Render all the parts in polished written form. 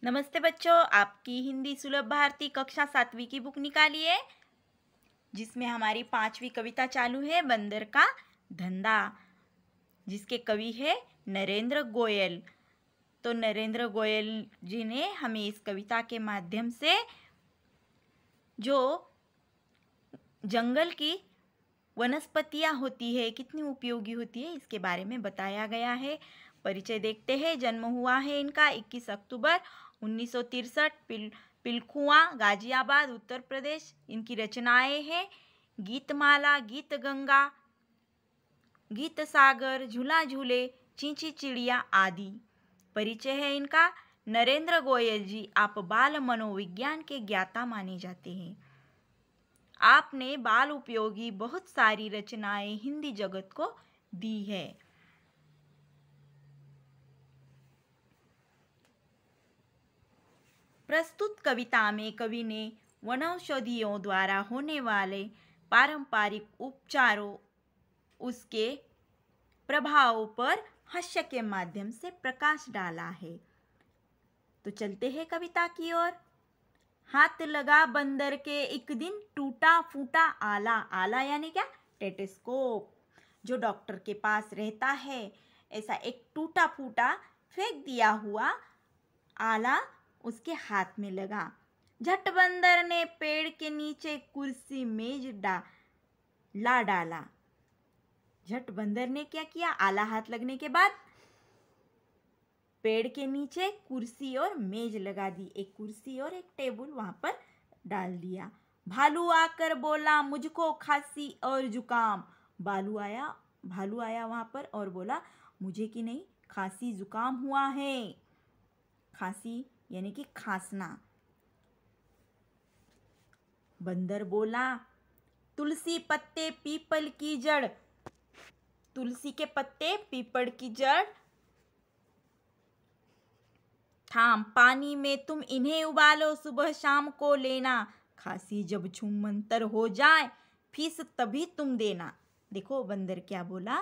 नमस्ते बच्चों, आपकी हिंदी सुलभ भारती कक्षा 7वीं की बुक निकालिए जिसमें हमारी 5वीं कविता चालू है बंदर का धंधा, जिसके कवि है नरेंद्र गोयल। तो नरेंद्र गोयल जी ने हमें इस कविता के माध्यम से जो जंगल की वनस्पतियाँ होती है कितनी उपयोगी होती है इसके बारे में बताया गया है। परिचय देखते हैं। जन्म हुआ है इनका 21 अक्टूबर 1963 पिलखुआ गाजियाबाद उत्तर प्रदेश। इनकी रचनाएं हैं गीतमाला, गीत गंगा, गीत सागर, झूला झूले, चींची चिड़िया आदि। परिचय है इनका। नरेंद्र गोयल जी आप बाल मनोविज्ञान के ज्ञाता माने जाते हैं। आपने बाल उपयोगी बहुत सारी रचनाएं हिंदी जगत को दी है। प्रस्तुत कविता में कवि ने वनौषधियों द्वारा होने वाले पारंपरिक उपचारों, उसके प्रभावों पर हास्य के माध्यम से प्रकाश डाला है। तो चलते हैं कविता की ओर। हाथ लगा बंदर के एक दिन टूटा फूटा आला। आला यानी क्या? टेटेस्कोप। जो डॉक्टर के पास रहता है, ऐसा एक टूटा फूटा फेंक दिया हुआ आला उसके हाथ में लगा। झट बंदर ने पेड़ के नीचे कुर्सी मेज ला डाला। झट बंदर ने क्या किया? आला हाथ लगने के बाद पेड़ के नीचे कुर्सी और मेज लगा दी। एक कुर्सी और एक टेबल वहां पर डाल दिया। भालू आकर बोला मुझको खांसी और जुकाम। भालू आया वहां पर और बोला मुझे कि नहीं खांसी जुकाम हुआ है। खांसी यानी कि खांसना। बंदर बोला तुलसी पत्ते पीपल की जड़। तुलसी के पत्ते पीपल की जड़ थाम पानी में तुम इन्हें उबालो, सुबह शाम को लेना। खांसी जब छूमंतर हो जाए फीस तभी तुम देना। देखो बंदर क्या बोला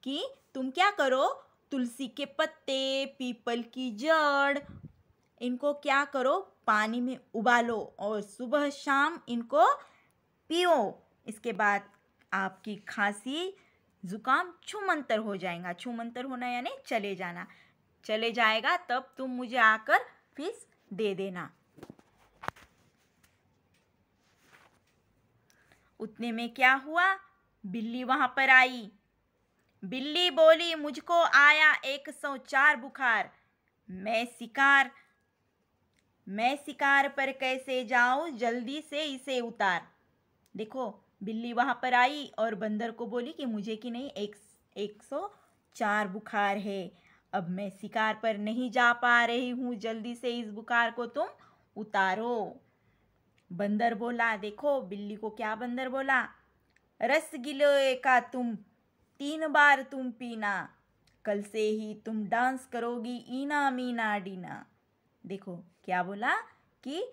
कि तुम क्या करो, तुलसी के पत्ते पीपल की जड़ इनको क्या करो, पानी में उबालो और सुबह शाम इनको पियो। इसके बाद आपकी खांसी जुकाम छूमंतर हो जाएगा। छूमंतर होना यानी चले जाना। चले जाएगा तब तुम मुझे आकर फीस दे देना। उतने में क्या हुआ, बिल्ली वहां पर आई। बिल्ली बोली मुझको आया 104 बुखार। मैं शिकार पर कैसे जाऊं, जल्दी से इसे उतार। देखो बिल्ली वहां पर आई और बंदर को बोली कि मुझे कि नहीं 104 बुखार है। अब मैं शिकार पर नहीं जा पा रही हूँ, जल्दी से इस बुखार को तुम उतारो। बंदर बोला, देखो बिल्ली को क्या बंदर बोला, रसगिल्ले का 3 बार तुम पीना, कल से ही तुम डांस करोगी ईना मीना डीना। देखो क्या बोला कि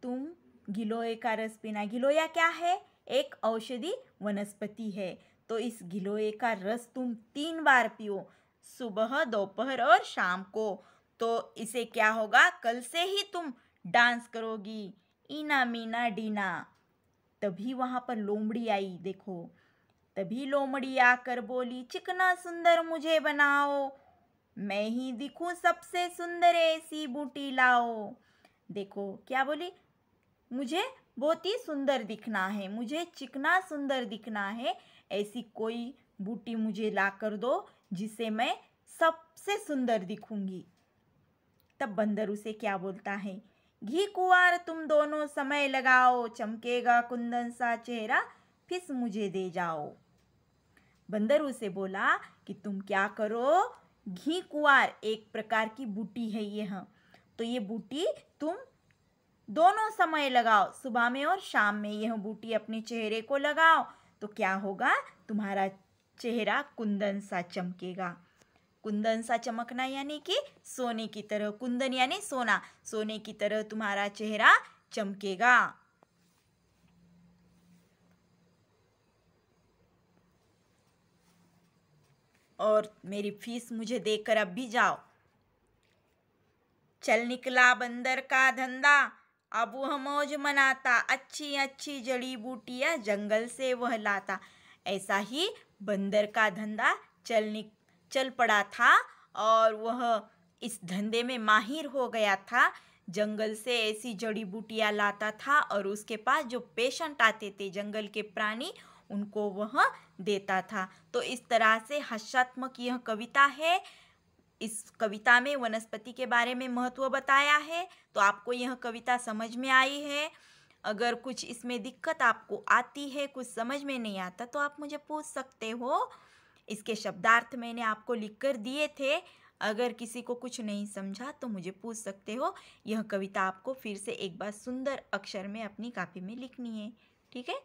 तुम गिलोय का रस पीना। गिलोय क्या है? एक औषधि वनस्पति है। तो इस गिलोय का रस तुम 3 बार पियो, सुबह दोपहर और शाम को। तो इसे क्या होगा, कल से ही तुम डांस करोगी ईना मीना डीना। तभी वहां पर लोमड़ी आई। देखो तभी लोमड़ी आकर बोली चिकना सुंदर मुझे बनाओ, मैं ही दिखूं सबसे सुंदर ऐसी बूटी लाओ। देखो क्या बोली, मुझे बहुत ही सुंदर दिखना है, मुझे चिकना सुंदर दिखना है, ऐसी कोई बूटी मुझे ला कर दो जिसे मैं सबसे सुंदर दिखूंगी। तब बंदर उसे क्या बोलता है, घी कुंवार तुम दोनों समय लगाओ, चमकेगा कुंदन सा चेहरा फिस मुझे दे जाओ। बंदर उसे बोला कि तुम क्या करो, घी कुंवार एक प्रकार की बूटी है यह, तो ये बूटी तुम दोनों समय लगाओ, सुबह में और शाम में यह बूटी अपने चेहरे को लगाओ तो क्या होगा, तुम्हारा चेहरा कुंदन सा चमकेगा। कुंदन सा चमकना यानी कि सोने की तरह, कुंदन यानी सोना, सोने की तरह तुम्हारा चेहरा चमकेगा। और मेरी फीस मुझे देकर अब भी जाओ। चल निकला बंदर का धंधा, अब वह मौज मनाता, अच्छी अच्छी जड़ी बूटियां जंगल से वह लाता। ऐसा ही बंदर का धंधा चल पड़ा था और वह इस धंधे में माहिर हो गया था। जंगल से ऐसी जड़ी बूटियां लाता था और उसके पास जो पेशेंट आते थे जंगल के प्राणी, उनको वह देता था। तो इस तरह से हास्यात्मक यह कविता है। इस कविता में वनस्पति के बारे में महत्व बताया है। तो आपको यह कविता समझ में आई है। अगर कुछ इसमें दिक्कत आपको आती है, कुछ समझ में नहीं आता, तो आप मुझे पूछ सकते हो। इसके शब्दार्थ मैंने आपको लिख कर दिए थे। अगर किसी को कुछ नहीं समझा तो मुझे पूछ सकते हो। यह कविता आपको फिर से एक बार सुंदर अक्षर में अपनी कॉपी में लिखनी है। ठीक है।